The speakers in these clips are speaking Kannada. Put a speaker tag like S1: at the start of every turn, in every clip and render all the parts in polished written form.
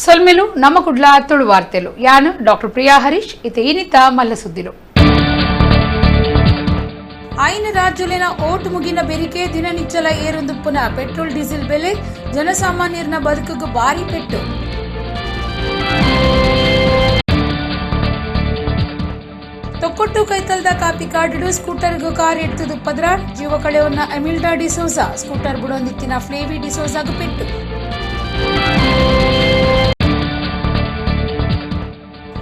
S1: ಸೊಲ್ಮೆಲು ನಮ್ಮ ಕುಡ್ಲ ತುಳು ವಾರ್ತೆಲು ಯಾನು ಡಾಕ್ಟರ್ ಪ್ರಿಯಾ ಹರೀಶ್ ಇತೆ ಇನಿತ ಮಲ್ಲ ಸುದ್ದಿಲು
S2: ಐನ ರಾಜ್ಯಲಿನ ಓಟ್ ಮುಗಿನ ಬೆರಿಕೆ ದಿನನಿಚ್ಚಲ ಏರೊಂದುಪ್ಪುನ ಪೆಟ್ರೋಲ್ ಡೀಸೆಲ್ ಬೆಲೆ ಜನಸಾಮಾನ್ಯರನ ಬದುಕಿಗೆ ಭಾರಿ ಪೆಟ್ಟು. ತೊಕ್ಕೊಟ್ಟು ಕೈತಲ್ದ ಕಾಪಿ ಕಾಡಿಡು ಸ್ಕೂಟರ್ಗೂ ಕಾರ್ ಎಡ್ತದು ಪದ್ರಾಡ್ ಜೀವ ಕಳೆಯನ್ನ ಎಮಿಲ್ಡಾ ಡಿಸೋಜಾ ಸ್ಕೂಟರ್ ಬುಡೊಂದಿತ್ತಿನ ಫ್ಲೇವಿ ಡಿಸೋಜಾಗ ಪೆಟ್ಟು.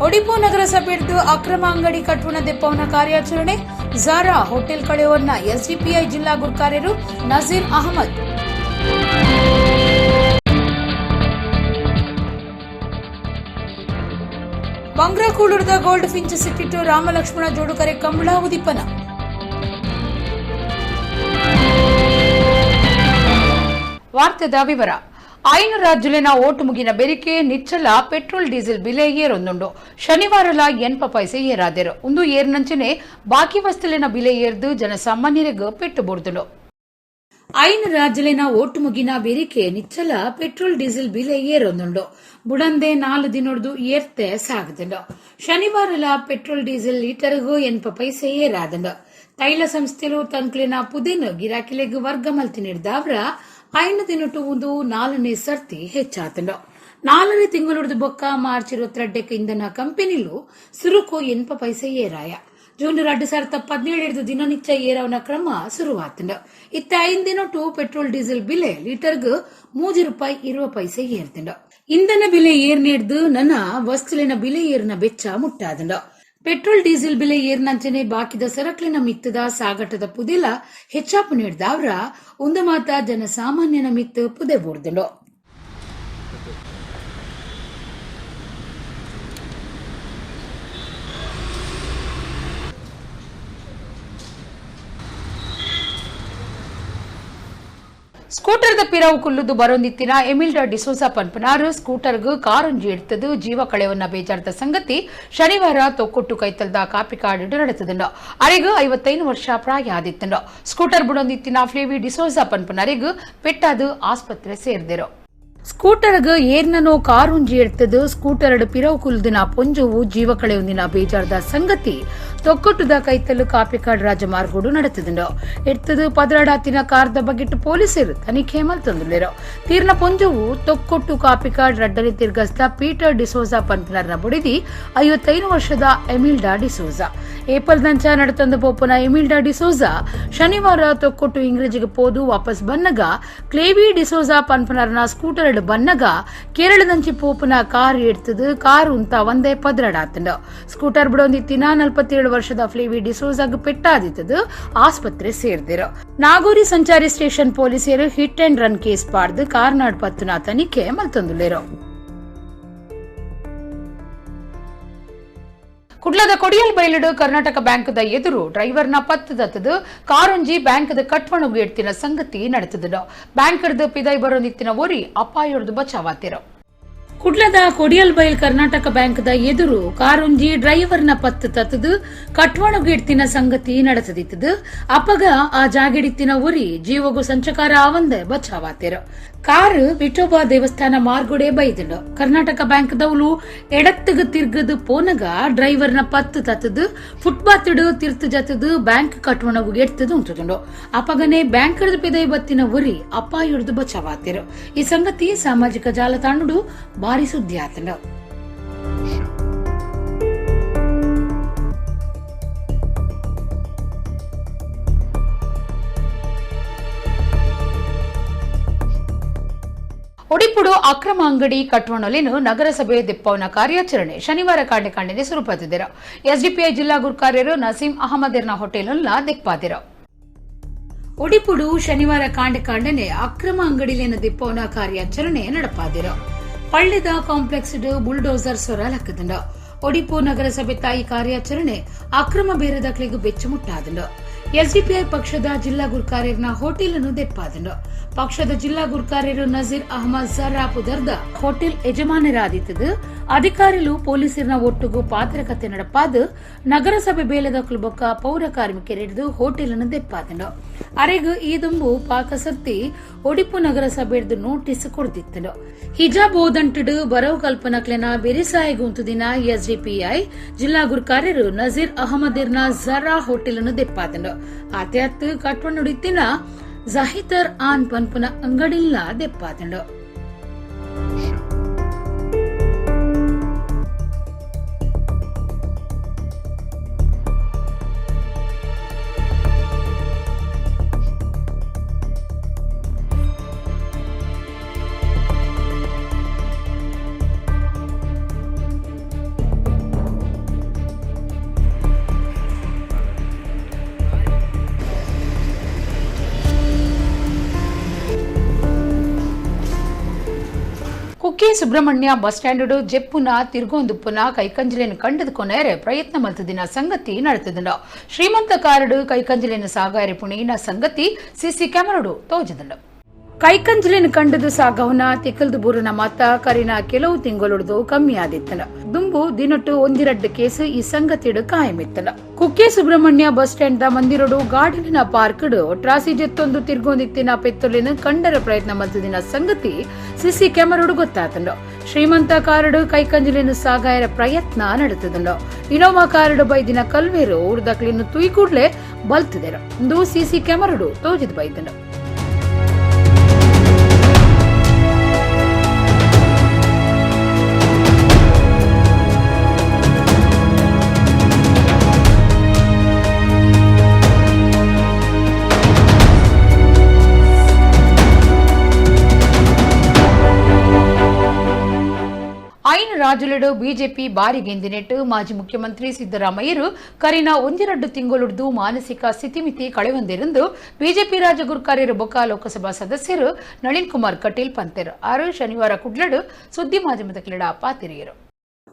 S2: ಒಡಿಪು ನಗರಸಭೆದು ಅಕ್ರಮ ಅಂಗಡಿ ಕಟ್ಟುವಣ ದೆಪ್ಪವನ ಕಾರ್ಯಾಚರಣೆ ಝಾರಾ ಹೋಟೆಲ್ ಕಳೆಯವನ್ನ ಎಸ್ಡಿಪಿಐ ಜಿಲ್ಲಾ ಗುರ್ಕಾರ್ಯರು ನಜೀರ್ ಅಹಮದ್. ಬಂಗ್ರಾ ಕೂಳೂರದ ಗೋಲ್ಡ್ ಫಿಂಚ್ ಸಿಕ್ಕಿಟ್ಟು ರಾಮಲಕ್ಷ್ಮಣ ಜೋಡುಕರೆ ಕಂಬಳ ಉದಿಪನ.
S1: ವಾರ್ತೆದ ವಿವರ. ಐನ ರಾಜ್ಯಲಿನ ಓಟು ಮುಗಿನ ಬೆರಿಕೆ ನಿಚ್ಚಲ ಪೆಟ್ರೋಲ್ ಡೀಸೆಲ್ ಬೆಲೆ ಏರೊಂದುಂಡು. ಶನಿವಾರಲ 80 ಪೈಸೆ ಏರಾದೆರು. ಒಂದು ಏರ್ನಂಚನೆ ಬಾಕಿ ವಸ್ತುಲಿನ ಬೆಲೆ ಏರ್ದು ಜನಸಾಮಾನ್ಯರಿಗೆ ಪೆಟ್ಟು ಬೊಡ್ದುಂಡು.
S2: ಐನ ರಾಜ್ಯಲಿನ ಓಟು ಮುಗಿನ ಬೆರಿಕೆ ನಿಚ್ಚಲ ಪೆಟ್ರೋಲ್ ಡೀಸೆಲ್ ಬೆಲೆ ಏರೊಂದುಂಡು. ಬುಡಂದೆ 4 ದಿನೊಡ್ದು ಏರ್ತೆ ಸಾಗದುಂಡು. ಶನಿವಾರಲ ಪೆಟ್ರೋಲ್ ಡೀಸೆಲ್ ಲೀಟರ್ಗೂ 80 ಪೈಸೆ ಏರಾದುಂಡು. ತೈಲ ಸಂಸ್ಥೆಲು ತನ್ಕಲಿನ ಪುದಿನ ಗಿರಾಕಿಲೆಗ್ ವರ್ಗ ಮಲ್ತಿ ನೀಡಿದವ್ರ ಐನ ದಿನಟು ಒಂದು 4ನೇ ಸರ್ತಿ ಹೆಚ್ಚಾತಂಡು. 4ನೇ ತಿಂಗಳು ಬೊಕ್ಕ ಮಾರ್ಚ್ 22 ಇಂಧನ ಕಂಪನಿಲು ಸುರುಕು 80 ಪೈಸೆ ಏರಾಯ. ಜೂನ್ 2017 ದಿನನಿಚ್ಚ ಏರವನ ಕ್ರಮ ಶುರುವಾತಂಡು. ಇತ್ತ 5 ದಿನಟು ಪೆಟ್ರೋಲ್ ಡೀಸೆಲ್ ಬೆಲೆ ಲೀಟರ್ಗ್ ₹3.20 ಏರ್ತಂಡು. ಇಂಧನ ಬೆಲೆ ಏರ್ನೇಡ್ದು ನನ್ನ ವಸ್ತುಲಿನ ಬೆಲೆ ಏರ್ನ ಬೆಚ್ಚ ಮುಟ್ಟಾದಂಡು. ಪೆಟ್ರೋಲ್ ಡೀಸೆಲ್ ಬೆಲೆ ಏರ್ನಂಚನೆ ಬಾಕಿದ ಸರಕಲಿನ ಮಿತ್ತದ ಸಾಗಟದ ಪುದಿಲ ಹೆಚ್ಚಾಪು ನೀಡಿದವ್ರ ಒಂದು ಮಾತ ಜನಸಾಮಾನ್ಯನ ಮಿತ್ತು ಪುದೆ ಬೋರ್ದುಂಡು.
S1: ಸ್ಕೂಟರ್ದ ಪಿರವು ಕುಲ್ಲುದು ಬರೊಂದಿತ್ತಿನ ಎಮಿಲ್ಡಾ ಡಿಸೋಜಾ ಪನ್ಪನಾರು ಸ್ಕೂಟರ್ಗೂ ಕಾರೊಂಜಿ ಎಡ್ತದು ಜೀವ ಕಳೆಯನ್ನ ಬೇಜಾರದ ಸಂಗತಿ ಶನಿವಾರ ತೊಕ್ಕೊಟ್ಟು ಕೈತಲ್ದ ಕಾಪಿಕಾಡು ನಡೆತದುಂಡು. ಅರೆಗೂ 55 ವರ್ಷ ಪ್ರಾಯ ಆದಿತ್ತುಂಡು. ಸ್ಕೂಟರ್ ಬುಡೊಂದಿತ್ತಿನ ಫ್ಲೇವಿ ಡಿಸೋಜಾ ಪನ್ಪನರಿಗೂ ಪೆಟ್ಟಾದು ಆಸ್ಪತ್ರೆ ಸೇರ್ದೆರು. ಸ್ಕೂಟರ್ಗ್ ಏರ್ನನೋ ಕಾರುಂಜಿ ಎಡ್ತದು ಸ್ಕೂಟರ್ಡ್ ಪಿರವು ಕುಲ್ದಿನ ಪೊಂಜುವು ಜೀವ ಕಳೆಯೊಂದಿನ ಬೇಜಾರದ ಸಂಗತಿ ತೊಕ್ಕೊಟ್ಟುದ ಕೈತಲ್ಲು ಕಾಪಿಕಾಡ್ ರಾಜಮಾರ್ಗೋಡು ನಡೆತದುಂಡು. ಎಡ್ತದು ಪದರಾಡಾತಿನ ಕಾರ್ದ ಬಗೆಟ್ ಪೊಲೀಸರು ತನಿಖೆ ಮಲ್ತೊಂದುಲ್ಲೆರು. ತೀರ್ನ ಪೊಂಜುವು ತೊಕ್ಕೊಟ್ಟು ಕಾಪಿಕಾಡ್ ರಡ್ಡಲಿ ತಿರ್ಗಸ್ದ ಪೀಟರ್ ಡಿಸೋಜಾ ಪನ್ಪನರ್ನ ಬುಡಿದಿ 55 ವರ್ಷದ ಎಮಿಲ್ಡಾ ಡಿಸೋಜಾ. ಏಪಲ್ದಂಚ ನಡೆತಂದು ಪೋಪುನ ಎಮಿಲ್ಡಾ ಡಿಸೋಜಾ ಶನಿವಾರ ತೊಕ್ಕೊಟ್ಟು ಇಂಗ್ರೇಜಿಗೆ ಪೋದು ವಾಪಸ್ ಬನ್ನಗ ಕ್ಲೇವಿ ಡಿಸೋಜಾ ಪನ್ಪನರ್ನ ಸ್ಕೂಟರ್ ಬನ್ನಗ ಕೇರಳದಂಚಿ ಪೋಪುನ ಕಾರ್ ಎಡ್ತದು ಕಾರು ಅಂತ ಒಂದೇ ಪದ್ರಡಾತಂಡು. ಸ್ಕೂಟರ್ ಬಿಡೊಂದಿತ್ತಿನ 47 ವರ್ಷದ ಫ್ಲೇವಿ ಡಿಸೋಜಾಗ ಪೆಟ್ಟಾದಿತ್ತದು ಆಸ್ಪತ್ರೆ ಸೇರ್ದಿರು. ನಾಗೂರಿ ಸಂಚಾರಿ ಸ್ಟೇಷನ್ ಪೊಲೀಸರು ಹಿಟ್ ಅಂಡ್ ರನ್ ಕೇಸ್ ಪಾಡ್ದು ಕಾರ್ನಾಡ್ ಪತ್ತುನ ತನಿಖೆ ಮಲ್ತೊಂದುಲ್ಲೆರು. ಕುಡ್ಲದ ಕೊಡಿಯಲ್ ಬೈಲುಡು ಕರ್ನಾಟಕ ಬ್ಯಾಂಕ್ದ ಎದುರು ಡ್ರೈವರ್ನ ಪತ್ತದತ್ತದು ಕಾರೊಂಜಿ ಬ್ಯಾಂಕ್ದ ಕಟ್ವಣಗು ಎಡ್ತಿನ ಸಂಗತಿ ನಡೆತದು. ಬ್ಯಾಂಕ್ದ ಪಿದೈ ಬರೋದಿತ್ತಿನ ಒರಿ ಅಪಾಯೊಡ್ದು ಬಚಾವಾತಿರು. ಕುಡ್ಲದ ಕೊಡಿಯಲ್ ಬೈಲ್ ಕರ್ನಾಟಕ ಬ್ಯಾಂಕ್ದ ಎದುರು ಕಾರೊಂಜಿ ಡ್ರೈವರ್ನ ಪತ್ತು ತತ್ತದು ಕಟ್ವಣಗು ಎಡ್ತಿನ ಸಂಗತಿ ನಡೆಸದಿತ್ತದು. ಅಪಗ ಆ ಜಾಗೆಡಿತ್ತಿನ ಒರಿ ಜೀವಗು ಸಂಚಕಾರ ಆವಂದೆ ಬಚಾವಾತಿರು. ಕಾರು ವಿಠೋಬಾ ದೇವಸ್ಥಾನ ಮಾರ್ಗುಡೆ ಬೈದುಂಡು. ಕರ್ನಾಟಕ ಬ್ಯಾಂಕ್ ದೌಲು ಎಡತ್ತಗ ತಿರ್ಗದು ಪೋನಗ ಡ್ರೈವರ್ನ ಪತ್ತು ತತ್ತದು ಫುಟ್ಪಾತ್ ತಿರ್ತು ಜತದು ಬ್ಯಾಂಕ್ ಕಟ್ವಣಗು ಎಡ್ತದು ಉಂಟುದುಂಡು. ಅಪಗನೆ ಬ್ಯಾಂಕ್ ಪಿದೈ ಬತ್ತಿನ ಉರಿ ಅಪಾಯುಡ್ದು ಬಚಾವಾತಿರು. ಈ ಸಂಗತಿ ಸಾಮಾಜಿಕ ಜಾಲತಾಣಡು ಭಾರಿ ಸುದ್ದಿ ಆತಂಡು. ಒಡಿಪುಡು ಅಕ್ರಮ ಅಂಗಡಿ ಕಟ್ಟುವಣಲಿನು ನಗರಸಭೆ ದೆಪ್ಪವನ ಕಾರ್ಯಾಚರಣೆ ಶನಿವಾರ ಕಾಂಡೆ ಸುರುಪತ್ತಿದ್ದರು. ಎಸ್ಡಿಪಿಐ ಜಿಲ್ಲಾ ಗುರ್ಕಾರ್ಯರು ನಸೀಂ ಅಹಮದರ್ನ ಹೋಟೆಲ್ನ ದೆಪ್ಪಾದಿರು. ಒಡಿಪುಡು ಶನಿವಾರ ಕಾಂಡನೆ ಅಕ್ರಮ ಅಂಗಡಿಲಿನ ದೆಪ್ಪವನ ಕಾರ್ಯಾಚರಣೆ ನಡಪಾದಿರು. ಪಳ್ಳಿದ ಕಾಂಪ್ಲೆಕ್ಸ್ ಬುಲ್ಡೋಸರ್ ಸೊರಲಕ್ಕದುಂಡು. ಒಡಿಪು ನಗರಸಭೆ ತಾಯಿ ಕಾರ್ಯಾಚರಣೆ ಅಕ್ರಮ ಬೇರೆದಕ್ಲಿಗೂ ಬೆಚ್ಚ ಮುಟ್ಟಾದುಂಡು. ಎಸ್ಡಿಪಿಐ ಪಕ್ಷದ ಜಿಲ್ಲಾ ಗುರ್ಕಾರ್ಯರ್ನ ಹೋಟೆಲ್ ಅನ್ನು ದೆಪ್ಪಾದುಂಡು. ಪಕ್ಷದ ಜಿಲ್ಲಾ ಗುರ್ಕಾರ್ಯರು ನಜೀರ್ ಅಹಮದ್ ಜರ್ರಾಪುದರ್ದ ಹೋಟೆಲ್ ಯಜಮಾನರಾದಿತ್ತದು. ಅಧಿಕಾರಿಗಳು ಪೊಲೀಸರನ್ನ ಒಟ್ಟುಗೂ ಪಾತ್ರಕತೆ ನಡಪಾದು ನಗರಸಭೆ ಬೇಲದ ಬೊಕ್ಕ ಪೌರ ಕಾರ್ಮಿಕರಿಡಿದು ಹೋಟೆಲ್ ಅನ್ನು ದೆಪ್ಪಾದುಂಡು.
S2: ಅರೆಗು ಈ ದುಂಬು ಪಾಕಸಕ್ತಿ ಒಡಿಪು ನಗರಸಭೆದು ನೋಟಿಸ್ ಕೊಡ್ತಿತ್ತಲು ಹಿಜಾಬ್ ಓದಂಟಡು ಬರವು ಕಲ್ಪನಕ್ಲೆನ ಬೆರಿಸಾಯಿ ಗುಂತುದಿನ ಎಸ್ಡಿಪಿಐ ಜಿಲ್ಲಾ ಗುರ್ಕಾರ್ಯರು ನಜೀರ್ ಅಹಮದಿರ್ನ ಜರಾ ಹೋಟೆಲ್ ದೆಪ್ಪಾತಂಡು ಆತ್ಯಾತ್ ಕಟ್ವನುಡಿತ್ತಿನ ಜಹಿತರ್ ಆನ್ ಪನ್ಪುನ ಅಂಗಡಿಲ್ಲ ದೆಪ್ಪಾತಂಡು.
S1: ಕುಕ್ಕೆ ಸುಬ್ರಹ್ಮಣ್ಯ ಬಸ್ ಸ್ಟ್ಯಾಂಡ್ ಜೆಪ್ಪುನ ತಿರುಗೊಂದುಪ್ಪುನ ಕೈಕಂಜಲೆಯನ್ನು ಕಂಡದುಕೊನೇರೆ ಪ್ರಯತ್ನ ಮಲ್ತದಿನ ಸಂಗತಿ ನಡೆತದಂಡ ಶ್ರೀಮಂತ ಕಾರಡು ಕೈಕಂಜಲೆಯನ್ನು ಸಾಗಾರೆ ಪುಣೆಯಿನ ಸಂಗತಿ ಸಿಸಿ ಕ್ಯಾಮರಾಡು ತೋಜದಂಡ ಕೈಕಂಜಲೆಯನ್ನು ಕಂಡದು ಸಾಗವನ ತಿಕ್ಕಲ್ದು ಬೂರನ ಮಾತ ಕರಿನ ಕೆಲವು ತಿಂಗಳೊಡ್ದು ಕಮ್ಮಿ ಆದಿತ್ತನ ದುಂಬು ದಿನಟ್ಟು ಒಂದಿರಡ್ಡು ಕೇಸು ಈ ಸಂಗತಿಡು ಕಾಯಮಿತ್ತನ ಕುಕ್ಕೆ ಸುಬ್ರಹ್ಮಣ್ಯ ಬಸ್ ಸ್ಟ್ಯಾಂಡ್ ದ ಮಂದಿರಡು ಗಾರ್ಡನಿನ ಪಾರ್ಕ್ಡು ಟ್ರಾಸಿ ಜೆತ್ತೊಂದು ತಿರ್ಗೊಂದಿತ್ತಿನ ಪೆತ್ತೊಲಿನ ಕಂಡರ ಪ್ರಯತ್ನ ಮಲ್ತದಿನ ಸಂಗತಿ ಸಿಸಿ ಕ್ಯಾಮರಾಡು ಗೊತ್ತಾತಂಡು ಶ್ರೀಮಂತ ಕಾರಡು ಕೈಕಂಜಲೆಯನ್ನು ಸಾಗಾಯರ ಪ್ರಯತ್ನ ನಡೆತದಂಡು ಇನೋವಾ ಕಾರಡು ಬೈದಿನ ಕಲ್ವೇರು ಉರ್ದಕ್ಲಿನ್ನು ತುಯ್ಕೂಡ್ಲೆ ಬಲ್ತದೆರು ಇಂದು ಸಿಸಿ ಕ್ಯಾಮರಾಡು ತೋಜಿದ್ ಬೈದನು. ಐನ ರಾಜುಲಡು ಬಿಜೆಪಿ ಬಾರಿ ಗೆಂದಿನೆಟ್ಟು ಮಾಜಿ ಮುಖ್ಯಮಂತ್ರಿ ಸಿದ್ದರಾಮಯ್ಯರು ಕರಿನ ಒಂದೆರಡು ತಿಂಗಳುಡ್ದು ಮಾನಸಿಕ ಸ್ಥಿತಿಮಿತಿ ಕಳೆಯೊಂದಿರಂದು ಬಿಜೆಪಿ ರಾಜ್ಯ ಗುರುಕಾರ್ಯರು ಬೊಕ್ಕ ಲೋಕಸಭಾ ಸದಸ್ಯರು ನಳಿನ್ ಕುಮಾರ್ ಕಟೀಲ್ ಪಂತೆರು ಆರು ಶನಿವಾರ ಕುಡ್ಲಡು ಸುದ್ದಿ ಮಾಧ್ಯಮದ ಕ್ರೀಡಾ ಪಾತಿರಿಯರು.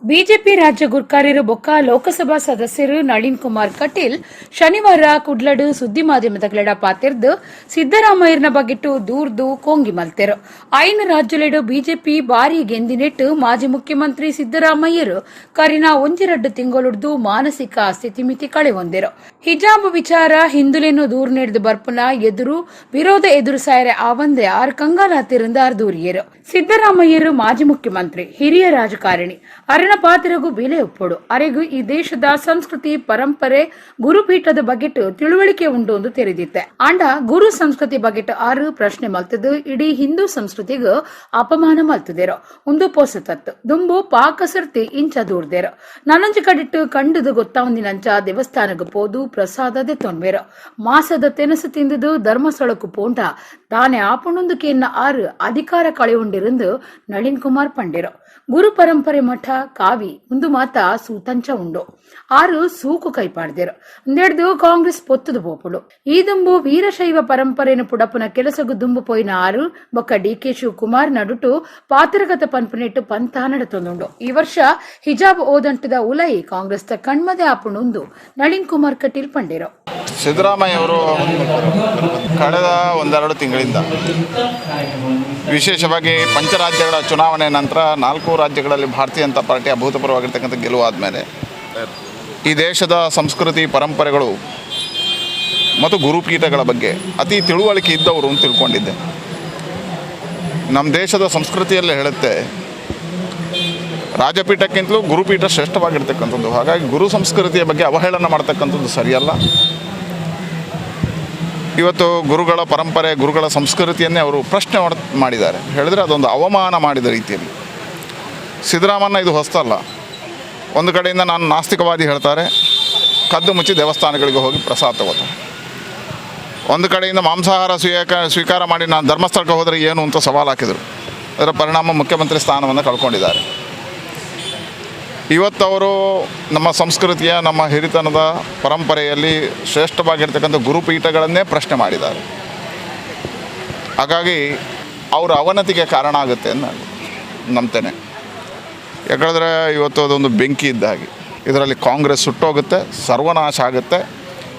S1: ಬಿಜೆಪಿ ರಾಜ್ಯ ಗುರ್ಕಾರ್ಯರು ಬೊಕ್ಕ ಲೋಕಸಭಾ ಸದಸ್ಯರು ನಳಿನ್ ಕುಮಾರ್ ಕಟೀಲ್ ಶನಿವಾರ ಕುಡ್ಲಡು ಸುದ್ದಿ ಮಾಧ್ಯಮದ ಕ್ರೀಡಾ ಪಾತಿರ್ದು ಸಿದ್ದರಾಮಯ್ಯನ ಬಗ್ಗೆಟ್ಟು ದೂರ್ದು ಕೋಂಗಿ ಮಲ್ತೆರು ಐನ ರಾಜ್ಯಲೆಡು ಬಿಜೆಪಿ ಬಾರಿ ಗೆಂದಿನೆಟ್ಟು ಮಾಜಿ ಮುಖ್ಯಮಂತ್ರಿ ಸಿದ್ದರಾಮಯ್ಯರು ಕರಿನ ಒಂದೆರಡು ತಿಂಗಳುಡ್ದು ಮಾನಸಿಕ ಸ್ಥಿತಿಮಿತಿ ಕಳೆಯೊಂದಿರು ಹಿಜಾಬ್ ವಿಚಾರ ಹಿಂದುಲೆನ್ನು ದೂರ್ ನೀಡಿದ ಬರ್ಪುನ ಎದುರು ವಿರೋಧ ಎದುರು ಸಾಯರೆ ಆವಂದೆ ಆರ್ ಕಂಗಾಲಾತಿರಿಂದ ದೂರಿಯರು ಸಿದ್ದರಾಮಯ್ಯರು ಮಾಜಿ ಮುಖ್ಯಮಂತ್ರಿ ಹಿರಿಯ ರಾಜಕಾರಣಿ ಅರಣ ಪಾತ್ರಗೂ ಬೆಲೆ ಒಪ್ಪೋಡು ಅರೆಗೂ ಈ ದೇಶದ ಸಂಸ್ಕೃತಿ ಪರಂಪರೆ ಗುರುಪೀಠದ ಬಗೆಟ್ಟು ತಿಳುವಳಿಕೆ ಉಂಟು ಎಂದು ತೆರೆದಿತ್ತೆ ಅಂಡ ಗುರು ಸಂಸ್ಕೃತಿ ಬಗೆಟ್ಟು ಆರು ಪ್ರಶ್ನೆ ಮಲ್ತದು ಇಡೀ ಹಿಂದೂ ಸಂಸ್ಕೃತಿಗೂ ಅಪಮಾನ ಮಲ್ತದೇರೋ ಒಂದು ಪೋಸತತ್ತು ದುಂಬು ಪಾಕಸರ್ತಿ ಇಂಚ ದೂರ್ದೇರೋ ನನಂಜು ಕಡಿಟ್ಟು ಕಂಡದು ಗೊತ್ತಾವಂದಿನಂಚ ದೇವಸ್ಥಾನಕ್ಕೆ ಪೋದು ಪ್ರಸಾದದೆ ತೊಂಬೇರೋ ಮಾಸದ ತೆನಸು ತಿಂದದು ಧರ್ಮಸ್ಥಳಕ್ಕೂ ಪೋಂಟ ತಾನೇ ಆಪಣೊಂದುಕೆನ್ನ ಆರು ಅಧಿಕಾರ ಕಳೆಯುಂಡಿರಂದು ನಳಿನ್ ಕುಮಾರ್ ಪಂಡಿರೋ ಗುರು ಪರಂಪರೆ ಮಠ ಕಾವಿ ಒಂದು ಮಾತ ಸೂತಂಚ ಉಂಡು ಆರು ಸೂಕು ಕೈಪಾಡ್ದೇರು ಒಂದೆಡ್ದು ಕಾಂಗ್ರೆಸ್ ಪೊತ್ತದು ಪೋಪುಡು ಈ ದುಂಬು ವೀರಶೈವ ಪರಂಪರೆಯನ್ನು ಪುಡಪುನ ಕೆಲಸಗು ದುಂಬು ಪೋಯಿನ ಆರು ಬೊಕ್ಕ ಡಿಕೆ ಶಿವಕುಮಾರ್ ನಡುಟು ಪಾತ್ರಗತ ಪನ್ಪುನೆಟ್ಟು ಪಂತ ನಡತೊಂದುಂಡು ಈ ವರ್ಷ ಹಿಜಾಬ್ ಓದಂಟದ ಉಲೈ ಕಾಂಗ್ರೆಸ್ ದ ಕಣ್ಮದೆ ಆಪುಣೊಂದು ನಳಿನ್ ಕುಮಾರ್ ಕಟೀಲ್ ಪಂಡಿರೋ.
S3: ಸಿದ್ದರಾಮಯ್ಯ ಅವರು ಕಳೆದ ಒಂದೆರಡು ತಿಂಗಳಿಂದ ವಿಶೇಷವಾಗಿ ಪಂಚರಾಜ್ಯಗಳ ಚುನಾವಣೆ ನಂತರ 4 ರಾಜ್ಯಗಳಲ್ಲಿ ಭಾರತೀಯ ಜನತಾ ಪಾರ್ಟಿ ಅಭೂತಪೂರ್ವವಾಗಿರ್ತಕ್ಕಂಥ ಗೆಲುವಾದ ಮೇಲೆ ಈ ದೇಶದ ಸಂಸ್ಕೃತಿ ಪರಂಪರೆಗಳು ಮತ್ತು ಗುರುಪೀಠಗಳ ಬಗ್ಗೆ ಅತಿ ತಿಳುವಳಿಕೆ ಇದ್ದವರು ಅಂತ ತಿಳ್ಕೊಂಡಿದ್ದೆ. ನಮ್ಮ ದೇಶದ ಸಂಸ್ಕೃತಿಯಲ್ಲೇ ಹೇಳುತ್ತೆ ರಾಜಪೀಠಕ್ಕಿಂತಲೂ ಗುರುಪೀಠ ಶ್ರೇಷ್ಠವಾಗಿರ್ತಕ್ಕಂಥದ್ದು. ಹಾಗಾಗಿ ಗುರು ಸಂಸ್ಕೃತಿಯ ಬಗ್ಗೆ ಅವಹೇಳನ ಮಾಡ್ತಕ್ಕಂಥದ್ದು ಸರಿಯಲ್ಲ. ಇವತ್ತು ಗುರುಗಳ ಪರಂಪರೆ ಗುರುಗಳ ಸಂಸ್ಕೃತಿಯನ್ನೇ ಅವರು ಪ್ರಶ್ನೆ ಮಾಡಿದ್ದಾರೆ. ಹೇಳಿದ್ರೆ ಅದೊಂದು ಅವಮಾನ ಮಾಡಿದ ರೀತಿಯಲ್ಲಿ. ಸಿದ್ದರಾಮಯ್ಯ ಇದು ಹೊಸ್ತಲ್ಲ. ಒಂದು ಕಡೆಯಿಂದ ನಾನು ನಾಸ್ತಿಕವಾದಿ ಹೇಳ್ತಾರೆ, ಕದ್ದು ಮುಚ್ಚಿ ದೇವಸ್ಥಾನಗಳಿಗೆ ಹೋಗಿ ಪ್ರಸಾದ ತಗೋತಾರೆ. ಒಂದು ಕಡೆಯಿಂದ ಮಾಂಸಾಹಾರ ಸ್ವೀಕಾರ ಮಾಡಿ ನಾನು ಧರ್ಮಸ್ಥಳಕ್ಕೆ ಹೋದರೆ ಏನು ಅಂತ ಸವಾಲು ಹಾಕಿದರು. ಅದರ ಪರಿಣಾಮ ಮುಖ್ಯಮಂತ್ರಿ ಸ್ಥಾನವನ್ನು ಕಳ್ಕೊಂಡಿದ್ದಾರೆ. ಇವತ್ತವರು ನಮ್ಮ ಸಂಸ್ಕೃತಿಯ ನಮ್ಮ ಹಿರಿತನದ ಪರಂಪರೆಯಲ್ಲಿ ಶ್ರೇಷ್ಠವಾಗಿರ್ತಕ್ಕಂಥ ಗುರುಪೀಠಗಳನ್ನೇ ಪ್ರಶ್ನೆ ಮಾಡಿದ್ದಾರೆ. ಹಾಗಾಗಿ ಅವರ ಅವನತಿಗೆ ಕಾರಣ ಆಗುತ್ತೆ ಅಂತ ನಾನು ನಂಬ್ತೇನೆ. ಯಾಕಂದರೆ ಇವತ್ತು ಅದೊಂದು ಬೆಂಕಿ ಇದ್ದ ಹಾಗೆ. ಇದರಲ್ಲಿ ಕಾಂಗ್ರೆಸ್ ಸುಟ್ಟೋಗುತ್ತೆ, ಸರ್ವನಾಶ ಆಗುತ್ತೆ.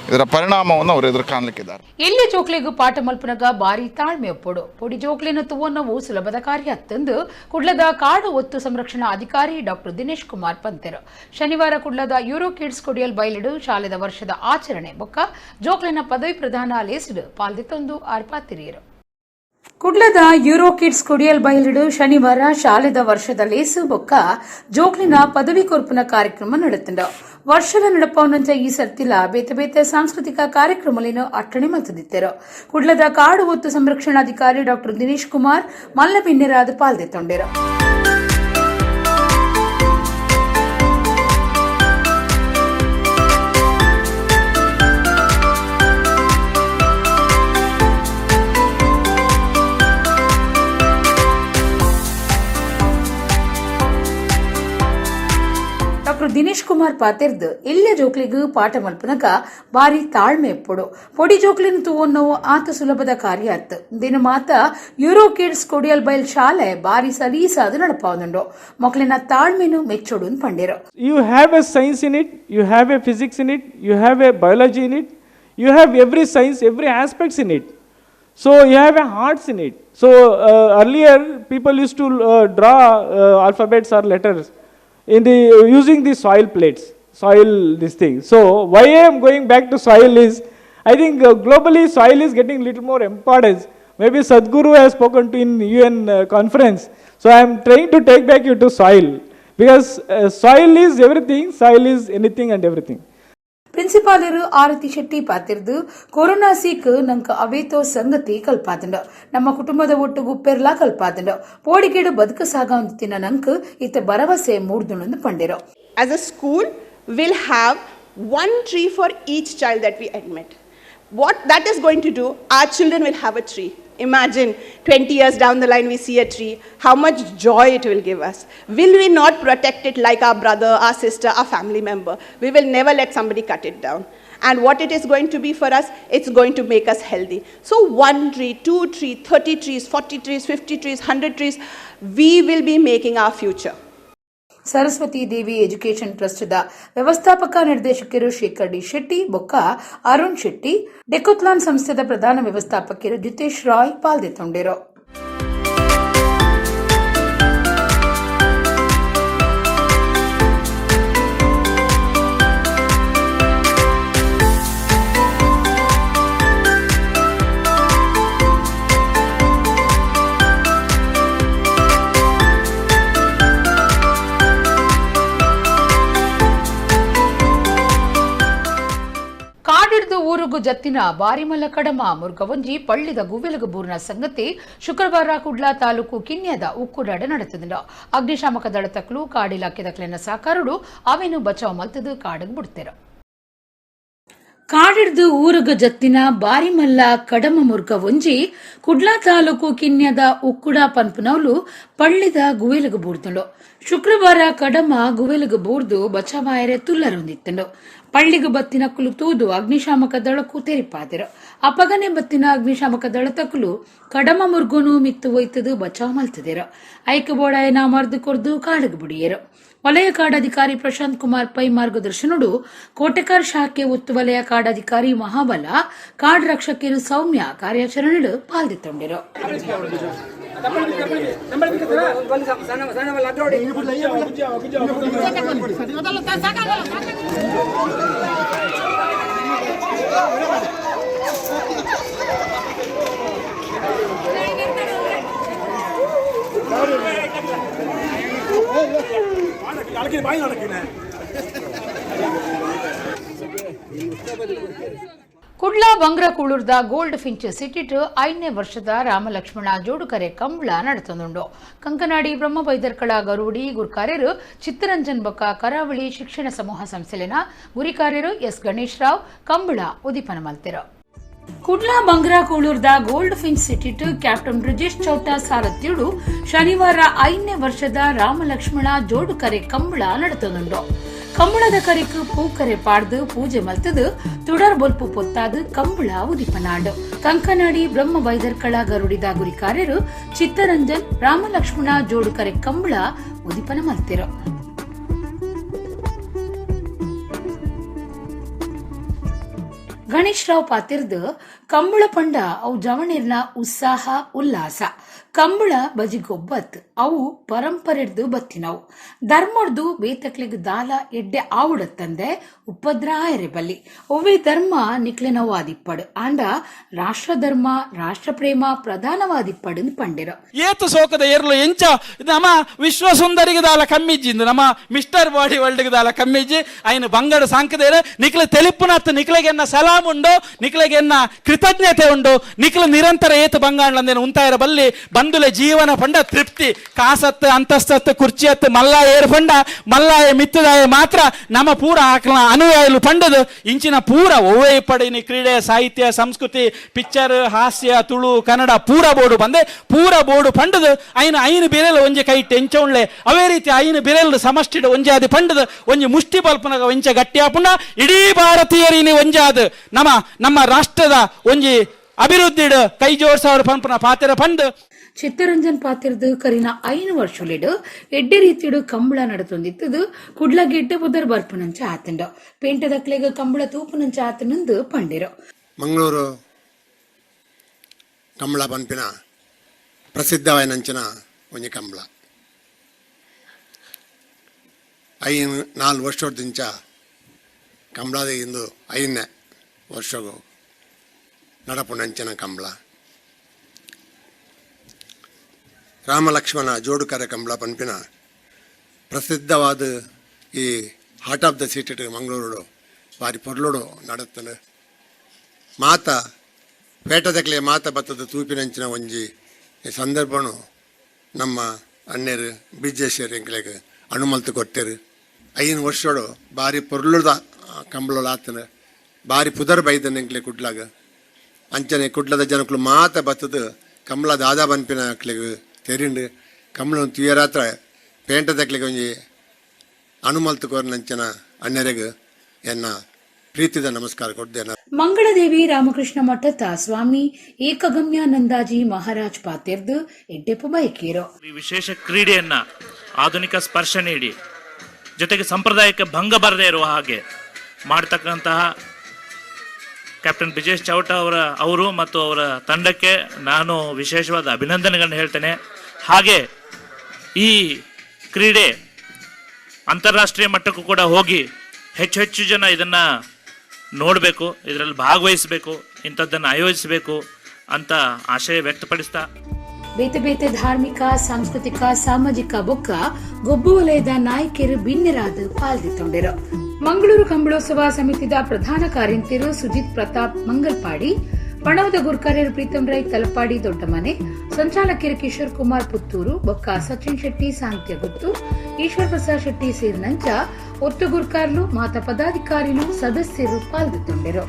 S3: ಇದರ ಪರಿಣಾಮವನ್ನು ಅವರು ಎದುರು ಕಾಣಲಿಕ್ಕಿದ್ದಾರೆ.
S1: ಇಲ್ಲಿ ಜೋಕ್ಲಿಗೂ ಪಾಠ ಮಲ್ಪನಗ ಬಾರಿ ತಾಳ್ಮೆ ಒಪ್ಪೋಡು ಪೊಡಿ ಜೋಕ್ಲಿನ ತುವನ್ನವು ಸುಲಭದ ಕಾರ್ಯ ಅತ್ತಂದು ಕುಡ್ಲದ ಕಾಡು ಒತ್ತು ಸಂರಕ್ಷಣಾ ಅಧಿಕಾರಿ ಡಾಕ್ಟರ್ ದಿನೇಶ್ ಕುಮಾರ್ ಪಂತೆರು ಶನಿವಾರ ಕುಡ್ಲದ ಯೂರೋ ಕಿಡ್ಸ್ ಕೊಡಿಯಲ್ ಬೈಲಿಡು ಶಾಲೆದ ವರ್ಷದ ಆಚರಣೆ ಬೊಕ್ಕ ಜೋಕ್ಲಿನ ಪದವಿ ಪ್ರಧಾನ ಲೇಸಿಡು ಪಾಲ್ದಿತ್ತೊಂದು ಆರ್ಪಾತಿರಿಯರು. ಕುಡ್ಲದ ಯೂರೋ ಕಿಡ್ಸ್ ಕೊಡಿಯಲ್ ಬೈಲಿಡು ಶನಿವಾರ ಶಾಲೆದ ವರ್ಷದ ಲೇಸು ಬೊಕ್ಕ ಜೋಕ್ಲಿನ ಪದವಿ ಕೊರ್ಪುನ ಕಾರ್ಯಕ್ರಮ ನಡೆತಿಂಡ ವರ್ಷದ ನಡಪವನಂಚ ಈ ಸರ್ತಿಲ ಬೇತೆ ಬೇತೆ ಸಾಂಸ್ಕೃತಿಕ ಕಾರ್ಯಕ್ರಮಲಿನ ಅಟ್ಟಣೆ ಮಲ್ತದಿತ್ತರು. ಕುಡ್ಲದ ಕಾಡು ಒತ್ತು ಸಂರಕ್ಷಣಾಧಿಕಾರಿ ಡಾಕ್ಟರ್ ದಿನೇಶ್ ಕುಮಾರ್ ಮಲ್ಲ ಪಿನ್ನೆರಾದ ಪಾಲ್ದೆತ್ತೊಂಡರು. ಡಾಕ್ಟರ್ ದಿನೇಶ್ ಕುಮಾರ್ ಪಾತೆರ್ದು ಇಲ್ಲೇ ಜೋಕ್ಲಿಗೂ ಪಾಠ ಮಲ್ಪನಕ ಬಾರಿ ತಾಳ್ಮೆ ಎಪ್ಪೊಡು ಪೊಡಿ ಜೋಕ್ಲಿನ ತುವನ್ನವು ಆತ ಸುಲಭದ ಕಾರ್ಯ ಅತ್ತು ದಿನ ಮಾತ ಯೂರೋ ಕಿಡ್ಸ್ ಕೊಡಿಯಲ್ ಬೈಲ್ ಶಾಲೆ ಬಾರಿ ಸಲೀಸಾದ ನಡಪಾವನುಂಡು ಮಕ್ಕಳಿನ ತಾಳ್ಮೆನು ಮೆಚ್ಚೋಡು ಪಂಡಿರು.
S4: You have a science in it, you have a physics in it, you have a biology in it, you have every science, every aspects in it. So you have a arts in it. So earlier people used to draw alphabets or letters in the using the soil plates, soil this thing. So why I am going back to soil is, I think globally soil is getting little more importance. Maybe Sadhguru has spoken to in UN conference. So I am trying to take back you to soil, because soil is everything, soil is anything and everything.
S1: ಪ್ರಿನ್ಸಿಪಾಲರು ಆರತಿ ಶೆಟ್ಟಿ ಪಾತಿರ್ದು ಕೊರೋನಾ ಸೀಕ್ ನಂಕ ಅವೇತೋ ಸಂಗತಿ ಕಲ್ಪಾದಂಡ ನಮ್ಮ ಕುಟುಂಬದ ಒಟ್ಟುಗು ಪೆರ್ಲಾ ಕಲ್ಪಾದಂಡ ಪೋಡಿಗೇಡು ಬದುಕು ಸಾಗಾವಂತಿನ ನಂಕ ಇತ್ತ ಭರವಸೆ ಮೂಡ್ದುಂಡು ಪಂಡಿರೋ.
S5: As a school, we'll have one tree for each child that we admit. What that is going to do, our children will have a tree. Imagine 20 years down the line we see a tree, how much joy it will give us. Will we not protect it like our brother, our sister, our family member? We will never let somebody cut it down. And what it is going to be for us, it's going to make us healthy. So 1 tree, 2 trees, 30 trees, 40 trees, 50 trees, 100 trees, we will be making our future.
S1: Saraswati Devi education ಟ್ರಸ್ಟ್ದ ವ್ಯವಸ್ಥಾಪಕ ನಿರ್ದೇಶಕರು ಶೇಖರ್ ಡಿ ಶೆಟ್ಟಿ ಬೊಕ್ಕ ಅರುಣ್ ಶೆಟ್ಟಿ, ಡೆಕೋತ್ಲಾನ್ ಸಂಸ್ಥೆದ ಪ್ರಧಾನ ವ್ಯವಸ್ಥಾಪಕರು ಜಿತೇಶ್ ರಾಯ್ ಪಾಲ್ದೆತ್ತೊಂಡಿರು. ಊರುಗು ಜತ್ತಿನ ಬಾರಿಮಲ್ಲ ಕಡಮ ಮುರುಗವಂಜಿ ಪಳ್ಳಿದ ಗುವೆಲಗು ಬೂರ್ನ ಸಂಗತಿ ಶುಕ್ರವಾರ ಕುಡ್ಲಾ ತಾಲೂಕು ಕಿನ್ಯದ ಉಕ್ಕುಡಾಡ ನಡೆತದ ಅಗ್ನಿಶಾಮಕ ದಳತಕ್ಕಲು ಕಾಡು ಇಲಾಖೆ ದಕ್ಲಿನ ಸಾಕಾರುಡು ಅವೇನು ಬಚಾವ್ ಮಲ್ತದು ಕಾಡಿಗೆ ಬಿಡ್ತೇರ. ಕಾಡಿಡ್ದು ಊರುಗ ಜತ್ತಿನ ಬಾರಿಮಲ್ಲ ಕಡಮ ಮುರ್ಗ ಒಂಜಿ ಕುಡ್ಲಾ ತಾಲೂಕು ಕಿನ್ಯದ ಉಕ್ಕುಡ ಪನ್ಪುನವಲು ಪಳ್ಳಿದ ಗುವೆಲಗು ಬೂರ್ದಳು ಶುಕ್ರವಾರ ಕಡಮ ಗುವೆಲಗು ಬೂರ್ದು ಬಚಾವಾಯರೆ ತುಲ್ಲರೊಂದಿತ್ತಂಡು ಪಳ್ಳಿಗು ಬತ್ತಿನ ಕುಲು ತೂದು ಅಗ್ನಿಶಾಮಕ ದಳಕ್ಕೂ ತೆರಿಪಾದರು. ಅಪಗನೆ ಬತ್ತಿನ ಅಗ್ನಿಶಾಮಕ ದಳತಕ್ಕಲು ಕಡಮ ಮುರ್ಗುನು ಮಿತ್ತು ಒಯ್ತದು ಬಚಾವ್ ಮಲ್ತದೇರು. ಐಕ ಬೋಡಾಯನ ಮರ್ದು ಕೊರ್ದು ಕಾಡಿಗೆ ಬಿಡಿಯರು. ವಲಯ ಕಾಡಾಧಿಕಾರಿ ಪ್ರಶಾಂತ್ ಕುಮಾರ್ ಪೈ ಮಾರ್ಗದರ್ಶನಡು ಕೋಟೆಕಾರ್ ಶಾಖೆ ಒತ್ತು ವಲಯ ಕಾಡಾಧಿಕಾರಿ ಮಹಾಬಲ ಕಾಡ್ ರಕ್ಷಕರು ಸೌಮ್ಯ ಕಾರ್ಯಾಚರಣೆಗಳು ಪಾಲ್ದೆತ್ತೊಂಡಿರು. ಕುಡ್ಲಾ ಬಂಗ್ರ ಕೂಳೂರ್ದ ಗೋಲ್ಡ್ ಫಿಂಚ್ ಸಿಟಿಟ್ 5ನೇ ವರ್ಷದ ರಾಮಲಕ್ಷ್ಮಣ ಜೋಡುಕರೆ ಕಂಬಳ ನಡೆತೊಂದುಂಡು. ಕಂಕನಾಡಿ ಬ್ರಹ್ಮ ಬೈದರ್ಕಳ ಗರುಡಿ ಗುರುಕಾರ್ಯರು ಚಿತ್ತರಂಜನ್ ಬೊಕ್ಕ ಕರಾವಳಿ ಶಿಕ್ಷಣ ಸಮೂಹ ಸಂಸ್ಥೆಲಿನ ಗುರಿಕಾರ್ಯರು ಎಸ್ ಗಣೇಶ್ ರಾವ್ ಕಂಬಳ ಉದೀಪನ ಮಲ್ತಿರು. ಕುಡ್ಲಾ ಬಂಗ್ರ ಕೂಳೂರ್ದ ಗೋಲ್ಡ್ ಫಿಂಚ್ ಸಿಟಿಟ್ ಕ್ಯಾಪ್ಟನ್ ಬ್ರಿಜೇಶ್ ಚೌಟಾ ಸಾರಥ್ಯಡು ಶನಿವಾರ 5ನೇ ವರ್ಷದ ರಾಮಲಕ್ಷ್ಮಣ ಜೋಡುಕರೆ ಕಂಬಳ ನಡೆತೊಂದುಂಡು. ಕಂಬಳದ ಕರೆಕು ಪೂಕರೆ ಪಾಡ್ದು ಪೂಜೆ ಮಲ್ತದು ತುಡರ್ ಬೊಲ್ಪು ಪೊತ್ತಾದು ಕಂಬಳ ಉದಿಪನಾಡು. ಕಂಕನಾಡಿ ಬ್ರಹ್ಮ ಬೈದರ್ಕಳ ಗರುಡಿದ ಗುರಿಕಾರ್ಯರು ಚಿತ್ತರಂಜನ್ ರಾಮಲಕ್ಷ್ಮಣ ಜೋಡುಕರೆ ಕಂಬಳ ಉದಿಪನ ಮಲ್ತಿರು.
S2: ಗಣೇಶ್ ರಾವ್ ಪಾತಿರ್ದು ಕಂಬಳ ಪಂಡ ಅವು ಜವಣಿರ್ನ ಉತ್ಸಾಹ ಉಲ್ಲಾಸ ಕಂಬಳ ಬಜಿಗೊಬ್ಬತ್ ಅವು ಪರಂಪರೆಡ್ದು ಬತ್ತಿನವು ಧರ್ಮಡ್ದು ಬೇತಕ್ಲಿಗ್ ದಾಲ ಎಡ್ಡೆ ಆವುಡತ್ತಂದೆ ಉಪದ್ರಾಯರೆ ಬಲ್ಲಿ ಒವ್ವೆ ಧರ್ಮ ನಿಕ್ಲೆನವಾದಿಪ್ಪಡು ಆಂಡ ರಾಷ್ಟ್ರ ಧರ್ಮ ರಾಷ್ಟ್ರ ಪ್ರೇಮ ಪ್ರಧಾನವಾದಿಪ್ಪಡು ಪಂಡಿರ
S6: ಏತು ಸೋಕದ ಏರ್ಲು ಎಂಚ ನಮ್ಮ ವಿಶ್ವ ಸುಂದರಿಗೆ ದಾಲ ಕಮ್ಮಿಜ್ಜಿಂದು ನಮ್ಮ ಮಿಸ್ಟರ್ ಬಾಡಿ ವರ್ಲ್ಡ್ಗೆ ದಾಲ ಕಮ್ಮಿಜ್ಜಿ ಐನು ಬಂಗಡ ಸಾಂಕದೇರು ನಿಕ್ಲೆ ತೆಲಿಪುನತ್ತು ನಿಕ್ಲೆಗೆನ್ನ ಸಲಾಮ್ ಉಂಡು ನಿಕ್ಲೆಗೆನ್ನ ಕೃತಜ್ಞತೆ ಉಂಡು ನಿಕ್ಲೆ ನಿರಂತರ ಏತು ಬಂಗಾಂಡ್ಲಂದೇನು ಉಂತಾಯಿರ ಬಲ್ಲಿ ಬಂದುಲೆ ಜೀವನ ಪಂಡ ತೃಪ್ತಿ ಕಾಸತ್ತು ಅಂತಸ್ತತ್ತು ಕುರ್ಚಿಯತ್ತು ಮಲ್ಲಾಯ ಏರ್ ಪಂಡ ಮಲ್ಲಾಯ ಮಿತ್ತದಾಯ ಮಾತ್ರ ನಮ್ಮ ಪೂರ ಆಕಲ ಅನುಯಾಯಲು ಪಂಡದು ಇಂಚಿನ ಪೂರ ಒವ್ವೇ ಪಡಿನಿ ಕ್ರೀಡೆ ಸಾಹಿತ್ಯ ಸಂಸ್ಕೃತಿ ಪಿಕ್ಚರ್ ಹಾಸ್ಯ ತುಳು ಕನ್ನಡ ಪೂರ ಬೋರ್ಡು ಬಂದೆ ಪೂರ ಬೋರ್ಡು ಪಂಡದು ಐನು ಬಿರೆಲ್ ಒಂಜಿ ಕೈ ಟೆಂಚ ಉಳ್ಳೆ ಅವೇ ರೀತಿ ಐನು ಬಿರೆಲ್ ಸಮಷ್ಟಿಡ್ ಒಂಜಿ ಆದಿ ಪಂಡದು ಒಂಜಿ ಮುಷ್ಟಿ ಪಲ್ಪನಾಗ ಒಂಚ ಗಟ್ಟಿ ಆಪುಂಡ ಇಡೀ ಭಾರತೀಯರಿನಿ ಒಂಜಾದು ನಮ್ಮ ರಾಷ್ಟ್ರದ ಒಂಜಿ ಅಭಿವೃದ್ಧಿಡ್ ಕೈ ಜೋಡ್ಸವ್ರ ಪಂಪನ ಪಾತ್ರ ಪಂಡ್
S2: ಚಿತ್ತರಂಜನ್ ಪಾತಿರ್ದು ಕರಿನ 5 ವರ್ಷಲಿಡು ಎಡ್ಡೆ ರೀತಿಡು ಕಂಬಳ ನಡತೊಂದಿತ್ತದು ಕುಡ್ಲ ಗೆಡ್ಡೆ ಬುದರ್ ಬರ್ಪುನಂಚ ಆತಂಡ ಪೇಂಟದಕ್ಲೆಗ ಕಂಬಳ ತೂಪುನಂಚ ಆತನಂದು ಪಂಡಿರೋ
S7: ಮಂಗಳೂರು ಕಂಬಳ ಪನ್ಪಿನ ಪ್ರಸಿದ್ಧವಾಯಿನಂಚಿನ ಒಂಜಿ ಕಂಬಳ 4 ವರ್ಷದಿಂಚ ಕಂಬಳದ ಇಂದು 5ನೇ ವರ್ಷಗೂ ನಡಪುನಂಚಿನ ಕಂಬಳ ರಾಮ ಲಕ್ಷ್ಮಣ ಜೋಡುಕರ ಕಂಬಳ ಪನ್ಪಿನ ಪ್ರಸಿದ್ಧವಾದ ಈ heart of the city Mangaluru ಬಾರಿ ಪೊರ್ಲೋಡು ನಡತ್ತನು ಮಾತ ಪೇಟದಕ್ಲೆ ಮಾತ ಬತ್ತದ ತೂಪಿನಂಚಿನ ಒಂಜಿ ಸಂದರ್ಭನು ನಮ್ಮ ಅಣ್ಣೇರು ಬಿಜೇಶ್ವರಿ ಎಂಕ್ಲೆಗೆ ಅನುಮಲ್ತು ಕೊಟ್ಟರು 5 ವರ್ಷೋಡು ಬಾರಿ ಪೊರ್ಲುದ ಕಂಬಳ ಆತನ ಬಾರಿ ಪುದರ್ ಬೈದನ ಎಂಕ್ಲೆ ಕುಡ್ಲಾಗ ಅಂಚನೆ ಕುಡ್ಲದ ಜನಕ್ಕಳು ಮಾತ ಬತ್ತದ ಕಂಬಳ ದಾದಾ ಬನ್ಪಿನ ಅಕ್ಲೆಗೆ ತೆರಿಂಡು ಕಂಬಳ ತುಯರಾತ್ರ ಪೇಂಟದಕ್ಲೆಗೆ ಒಂಜಿ ಅನುಮಲ್ತು ಕೋರ್ನಂಚನ ಅಣ್ಣರೆಗೆ ಎನ್ನ ಪ್ರೀತಿದ ನಮಸ್ಕಾರ ಕೊಡ್ದೇನ.
S2: ಮಂಗಳದೇವಿ ರಾಮಕೃಷ್ಣ ಮಠದ ಸ್ವಾಮಿ ಏಕಗಮ್ಯಾನಂದಾಜಿ ಮಹಾರಾಜ್ ಪಾತಿರ್ದು ಎಡ್ಡೆಪ್ಪು ಬಯಕೀರೋ
S8: ಈ ವಿಶೇಷ ಕ್ರೀಡೆಯನ್ನ ಆಧುನಿಕ ಸ್ಪರ್ಶ ನೀಡಿ ಜೊತೆಗೆ ಸಂಪ್ರದಾಯಕ್ಕೆ ಭಂಗ ಬರದೇ ಇರುವ ಹಾಗೆ ಮಾಡತಕ್ಕಂತಹ ಕ್ಯಾಪ್ಟನ್ ಬ್ರಿಜೇಶ್ ಚೌಟ ಅವರು ಮತ್ತು ಅವರ ತಂಡಕ್ಕೆ ನಾನು ವಿಶೇಷವಾದ ಅಭಿನಂದನೆಗಳನ್ನು ಹೇಳ್ತೇನೆ. ಹಾಗೆ ಈ ಕ್ರೀಡೆ ಅಂತಾರಾಷ್ಟ್ರೀಯ ಮಟ್ಟಕ್ಕೂ ಕೂಡ ಹೋಗಿ ಹೆಚ್ಚು ಜನ ಇದನ್ನು ನೋಡಬೇಕು, ಇದರಲ್ಲಿ ಭಾಗವಹಿಸಬೇಕು, ಇಂಥದ್ದನ್ನು ಆಯೋಜಿಸಬೇಕು ಅಂತ ಆಶಯ ವ್ಯಕ್ತಪಡಿಸ್ತಾ
S2: ಬೇತೆ ಬೇತೆ ಧಾರ್ಮಿಕ ಸಾಂಸ್ಕೃತಿಕ ಸಾಮಾಜಿಕ ಬೊಕ್ಕ ಗೊಬ್ಬು ವಲಯದ ನಾಯಕಿಯರು ಭಿನ್ನರಾದ ಪಾಲ್ದಿತ್ತೊಂಡಿರು. ಮಂಗಳೂರು ಕಂಬಳೋತ್ಸವ ಸಮಿತಿದ ಪ್ರಧಾನ ಕಾರ್ಯಂತಿರು ಸುಜಿತ್ ಪ್ರತಾಪ್ ಮಂಗಲ್ಪಾಡಿ, ಪಣವದ ಗುರ್ಕಾರ್ಯರು ಪ್ರೀತಂ ರೈ ತಲಪಾಡಿ ದೊಡ್ಡಮನೆ, ಸಂಚಾಲಕಿಯರು ಕಿಶೋರ್ ಕುಮಾರ್ ಪುತ್ತೂರು, ಬೊಕ್ಕ ಸಚಿನ್ ಶೆಟ್ಟಿ ಸಾಂತ್ಯಗುತ್ತು, ಈಶ್ವರ್ ಪ್ರಸಾದ್ ಶೆಟ್ಟಿ ಸೇರಿನಂಚ ಒತ್ತು ಗುರ್ಕಾರ್ಲು ಮಾತ ಪದಾಧಿಕಾರಿಲು ಸದಸ್ಯರು ಪಾಲ್ಗೊಳ್ಳುತ್ತಿದ್ದರು.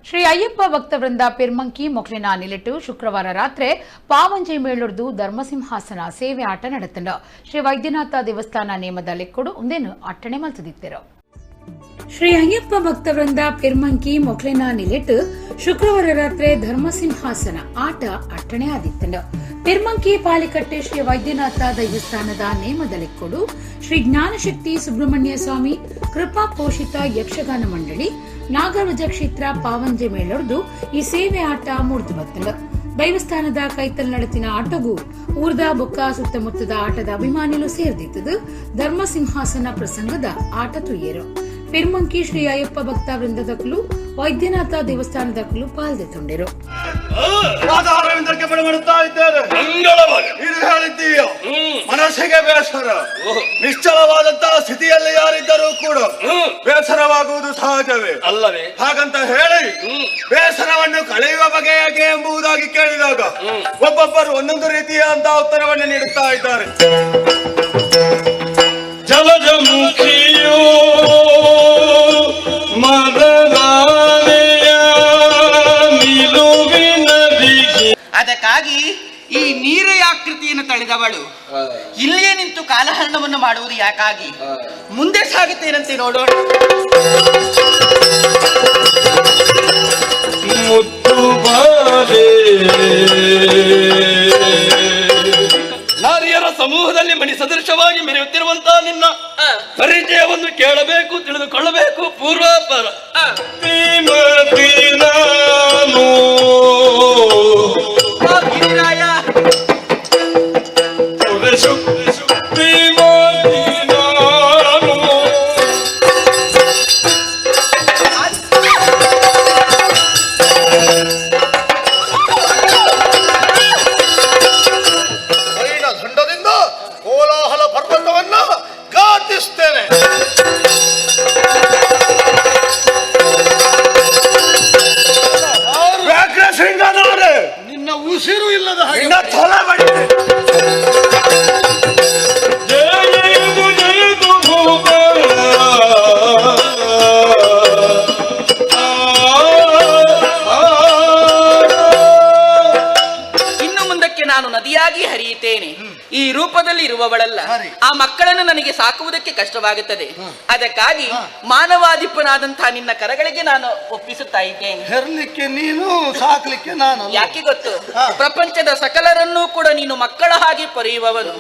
S1: ಶ್ರೀ ಅಯ್ಯಪ್ಪ ಭಕ್ತವೃಂದ ಪೆರ್ಮಂಕಿ ಮೊಕ್ಲಿನ ನಿಲಿಟ್ಟು ಶುಕ್ರವಾರ ರಾತ್ರಿ ಪಾವಂಜೆ ಮೇಳೊಡ್ದು ಧರ್ಮಸಿಂಹಾಸನ ಸೇವೆ ಆಟ ನಡೆತಂಡ. ಶ್ರೀ ವೈದ್ಯನಾಥ ದೇವಸ್ಥಾನ ನೇಮದ ಲೆಕ್ಕೊಡು ಒಂದೇನು ಅಟ್ಟಣೆ ಮಲ್ತದಿತ್ತರು.
S2: ಶ್ರೀ ಅಯ್ಯಪ್ಪ ಭಕ್ತವೃಂದ ಪೆರ್ಮಂಕಿ ಮೊಕ್ಲಿನ ನಿಲಿಟ್ಟು ಶುಕ್ರವಾರ ರಾತ್ರಿ ಧರ್ಮಸಿಂಹಾಸನ ಆಟ ಅಟ್ಟಣೆ ಆದಿತ್ತಂಡ. ಪೆರ್ಮಂಕಿ ಪಾಲಿಕಟ್ಟೆ ಶ್ರೀ ವೈದ್ಯನಾಥ ದೇವಸ್ಥಾನದ ನೇಮದ ಲೆಕ್ಕೊಡು ಶ್ರೀ ಜ್ಞಾನಶಕ್ತಿ ಸುಬ್ರಹ್ಮಣ್ಯ ಸ್ವಾಮಿ ಕೃಪಾ ಪೋಷಿತ ಯಕ್ಷಗಾನ ಮಂಡಳಿ ನಾಗರವಜ ಕ್ಷೇತ್ರ ಪಾವಂಜೆ ಮೇಳೊಡ್ದು ಈ ಸೇವೆ ಆಟ ಮೂಡ್ದು ಬತ್ತಂಡ. ದೈವಸ್ಥಾನದ ಕೈತಲ್ ನಡತಿನ ಆಟಗೂ ಊರ್ದ ಬೊಕ್ಕ ಸುತ್ತಮುತ್ತದ ಆಟದ ಅಭಿಮಾನಿಲು ಸೇರ್ದಿತ್ತದು. ಧರ್ಮಸಿಂಹಾಸನ ಪ್ರಸಂಗದ ಆಟ ತುಯ್ಯರು ಪೆರ್ಮಂಕಿ ಶ್ರೀ ಅಯ್ಯಪ್ಪ ಭಕ್ತ ವೃಂದದಕ್ಕಲು ವೈದ್ಯನಾಥ ದೇವಸ್ಥಾನದಕ್ಕಲು ಪಾಲ್ದೆತೊಂಡಿರು.
S9: ಮನಸ್ಸಿಗೆ ಬೇಸರ, ನಿಶ್ಚಲವಾದಂತಹ ಸ್ಥಿತಿಯಲ್ಲಿ ಯಾರಿದ್ದರೂ ಕೂಡ ಬೇಸರವಾಗುವುದು ಸಹಜವೇ ಅಲ್ಲವೇ? ಹಾಗಂತ ಹೇಳಿ ಬೇಸರವನ್ನು ಕಳೆಯುವ ಬಗೆ ಹೇಗೆ ಎಂಬುದಾಗಿ ಕೇಳಿದಾಗ ಒಬ್ಬೊಬ್ಬರು ಒಂದೊಂದು ರೀತಿಯಾದಂತಹ ಉತ್ತರವನ್ನು ನೀಡುತ್ತಾ ಇದ್ದಾರೆ. ಜಲಜಮುಖಿಯೋ
S10: ಅದಕ್ಕಾಗಿ ಈ ನೀರು ಆಕೃತಿಯನ್ನು ತಳೆದವಳು ಇಲ್ಲಿಯೇ ನಿಂತು ಕಾಲಹರಣವನ್ನು ಮಾಡುವುದು ಯಾಕಾಗಿ? ಮುಂದೆ ಸಾಗುತ್ತೇನಂತೆ ನೋಡೋಣ.
S9: ನಾರಿಯರ ಸಮೂಹದಲ್ಲಿ ಮಣಿ ಸದೃಶವಾಗಿ ಮೆರೆಯುತ್ತಿರುವಂತಹ ನಿನ್ನ ಪರಿಚಯವನ್ನು ಕೇಳಬೇಕು, ತಿಳಿದುಕೊಳ್ಳಬೇಕು. ಪೂರ್ವಾಪರ ದಂಡದಿಂದ ಕೋಲಾಹಲ ಪರ್ವತವನ್ನ ಘಾಟಿಸ್ತೇನೆ. ನಿನ್ನ ಉಸಿರು ಇಲ್ಲದ ಹಾಗೆ
S10: ಇನ್ನು ಮುಂದಕ್ಕೆ ನಾನು ನದಿಯಾಗಿ ಹರಿಯುತ್ತೇನೆ. ಈ ರೂಪದಲ್ಲಿ ಇರುವವಳಲ್ಲ. ಆ ಮಕ್ಕಳನ್ನು ನನಗೆ ಸಾಕುವುದಕ್ಕೆ ಕಷ್ಟವಾಗುತ್ತದೆ. ಅದಕ್ಕಾಗಿ ಮಾನವಾಧಿಪನಾದಂತಹ ನಿನ್ನ ಕರಗಳಿಗೆ ನಾನು ಒಪ್ಪಿಸುತ್ತಾ ಇದ್ದೇನೆ.
S9: ಹೆರ್ಲಿಕ್ಕೆ ನೀನು, ಸಾಕ್ಲಿಕ್ಕೆ ನಾನು.
S10: ಯಾಕೆ ಗೊತ್ತು? ಪ್ರಪಂಚದ ಸಕಲರನ್ನೂ ಕೂಡ ನೀನು ಮಕ್ಕಳ ಹಾಗೆ ಪೊರೆಯುವವನು.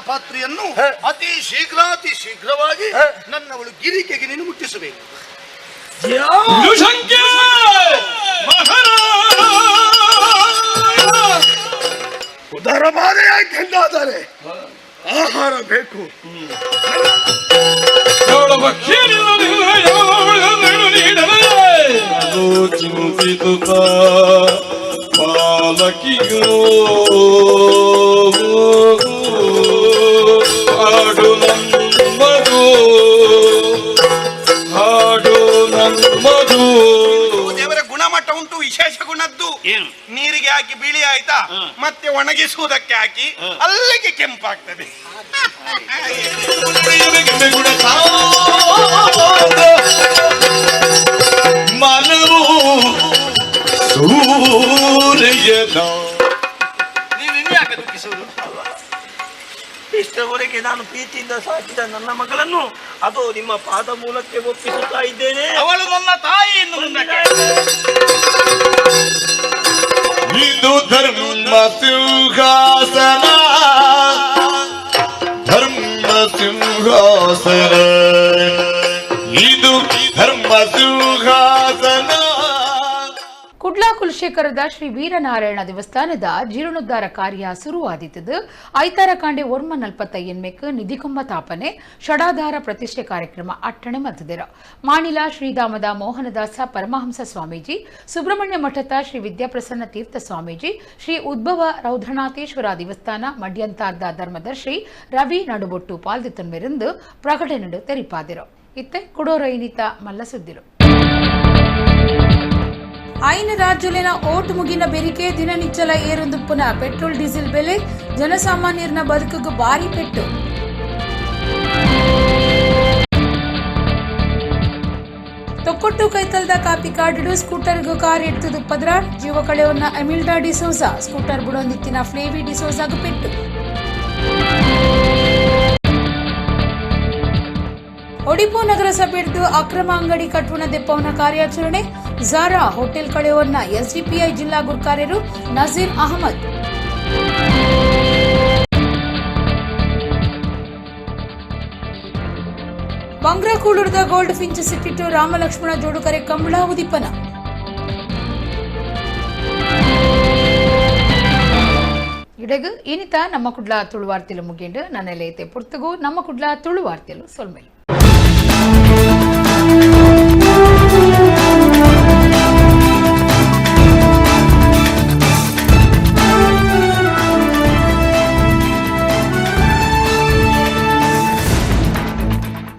S9: ಪಾತ್ರೆಯನ್ನು ಅತಿ ಶೀಘ್ರವಾಗಿ ನನ್ನವಳು ಗಿರಿಕೆಗೆ ನೀನು ಮುಟ್ಟಿಸಬೇಕು. ಉದರ ಬಾಧೆಯಾಕೆಂದಾದರೆ ಆಹಾರ ಬೇಕು. ಚಿಂತಿತ ಪಾಲಕಿಯೋ ಹಾಡು ನಮ್ಮದು, ಹಾಡು ನಮ್ಮದು. ದೇವರ ಗುಣಮಟ್ಟ ಉಂಟು, ವಿಶೇಷ ಗುಣದ್ದು. ನೀರಿಗೆ ಹಾಕಿ ಬಿಳಿ ಆಯ್ತಾ, ಮತ್ತೆ ಒಣಗಿಸುವುದಕ್ಕೆ ಹಾಕಿ ಅಲ್ಲಿಗೆ ಕೆಂಪಾಗ್ತದೆ. ಮನವು ಸೂರ್ಯನ ನೀನ್ಯಾಕೆ ದುಃಖಿಸುವುದು? ಇಷ್ಟವರೆಗೆ ನಾನು ಪ್ರೀತಿಯಿಂದ ಸಾಕಿದ ನನ್ನ ಮಗಳನ್ನು ಅದು ನಿಮ್ಮ ಪಾದ ಮೂಲಕ್ಕೆ ಒಪ್ಪಿಸುತ್ತಾ ಇದ್ದೇನೆ. ಅವಳು ನನ್ನ ತಾಯಿ. ಇನ್ನು ಮುಂದಕ್ಕೆ ಇದು ಧರ್ಮ ಸಿಂಹಾಸನ, ಧರ್ಮ ಸಿಂಹಾಸನ, ಇದು ಧರ್ಮ ಸಿಂಹಾಸನ.
S1: ಕುಡ್ಲಾ ಕುಲಶೇಖರದ ಶ್ರೀ ವೀರನಾರಾಯಣ ದೇವಸ್ಥಾನದ ಜೀರ್ಣೋದ್ಧಾರ ಕಾರ್ಯ ಶುರುವಾದಿತ್ತದು. ಐತಾರ ಕಾಂಡೆ ಒರ್ಮ 45 ನಿಧಿಕೊಂಬ ತಾಪನೆ ಷಡಾಧಾರ ಪ್ರತಿಷ್ಠೆ ಕಾರ್ಯಕ್ರಮ ಅಟ್ಟಣೆ ಮತ್ತದಿರ ಮಾಣಿಲ ಶ್ರೀಧಾಮದ ಮೋಹನದಾಸ ಪರಮಹಂಸ ಸ್ವಾಮೀಜಿ, ಸುಬ್ರಹ್ಮಣ್ಯ ಮಠದ ಶ್ರೀ ವಿದ್ಯಾಪ್ರಸನ್ನ ತೀರ್ಥ ಸ್ವಾಮೀಜಿ, ಶ್ರೀ ಉದ್ಭವ ರೌದ್ರನಾಥೇಶ್ವರ ದೇವಸ್ಥಾನ ಮಡ್ಯಂತಾರ್ದ ಧರ್ಮದರ್ಶಿ ರವಿ ನಡುಬೊಟ್ಟು ಪಾಲ್ದಿತ್ತನ್ಮೆರೆಂದು ಪ್ರಕಟಣೆ ತೆರಿಪಾದಿರು. ಇತ್ತೆ ಕುಡೋರೈನಿತ ಮಲ್ಲ ಸುದ್ದಿರು.
S2: ಐನ ರಾಜ್ಯಲಿನ ಓಟ್ ಮುಗಿನ ಬೆರಿಕೆ ದಿನನಿಚ್ಚಲ ಏರೊಂದುಪ್ಪುನ ಪೆಟ್ರೋಲ್ ಡೀಸೆಲ್ ಬೆಲೆ ಜನಸಾಮಾನ್ಯರನ ಬದುಕಿಗೆ ಭಾರಿ ಪೆಟ್ಟು. ತೊಕ್ಕೊಟ್ಟು ಕೈತಲ್ದ ಕಾಪಿ ಕಾಡಿಡು ಸ್ಕೂಟರ್ಗೂ ಕಾರ್ ಎಡ್ತದು ಪದ್ರಾಡ್ ಜೀವ ಕಳೆಯನ್ನ ಎಮಿಲ್ಡಾ ಡಿಸೋಜಾ ಸ್ಕೂಟರ್ ಬುಡೊಂದಿತ್ತಿನ ಫ್ಲೇವಿ ಡಿಸೋಜಾಗ ಪೆಟ್ಟು. ಒಡಿಪೋ ನಗರಸಭೆಡ್ದು ಅಕ್ರಮ ಅಂಗಡಿ ಕಟ್ಟುವಣ ದೆಪ್ಪವನ ಕಾರ್ಯಾಚರಣೆ ಝಾರಾ ಹೋಟೆಲ್ ಕಳೆಯವನ್ನ ಎಸ್ಡಿಪಿಐ ಜಿಲ್ಲಾ ಗುರ್ಕಾರ್ಯರು ನಜೀರ್ ಅಹಮದ್. ಬಂಗ್ರಾಕೂಳೂರ್ದ ಗೋಲ್ಡ್ ಫಿಂಚ್ ಸಿಟ್ಟಿಟ್ಟು ರಾಮಲಕ್ಷ್ಮಣ ಜೋಡುಕರೆ ಕಂಬಳ ಉದಿಪನ.
S1: ಇಡಗು ಇನಿತ ನಮ್ಮ ಕುಡ್ಲ ತುಳು ವಾರ್ತೆಲು ಮುಗಿಂಡು ನನ್ನೆಲ್ಲ ಐತೆ ಪುರ್ತಗು ನಮ್ಮ ಕುಡ್ಲ ತುಳು ವಾರ್ತೆಲು ಸೊಲ್ಮೆಲು.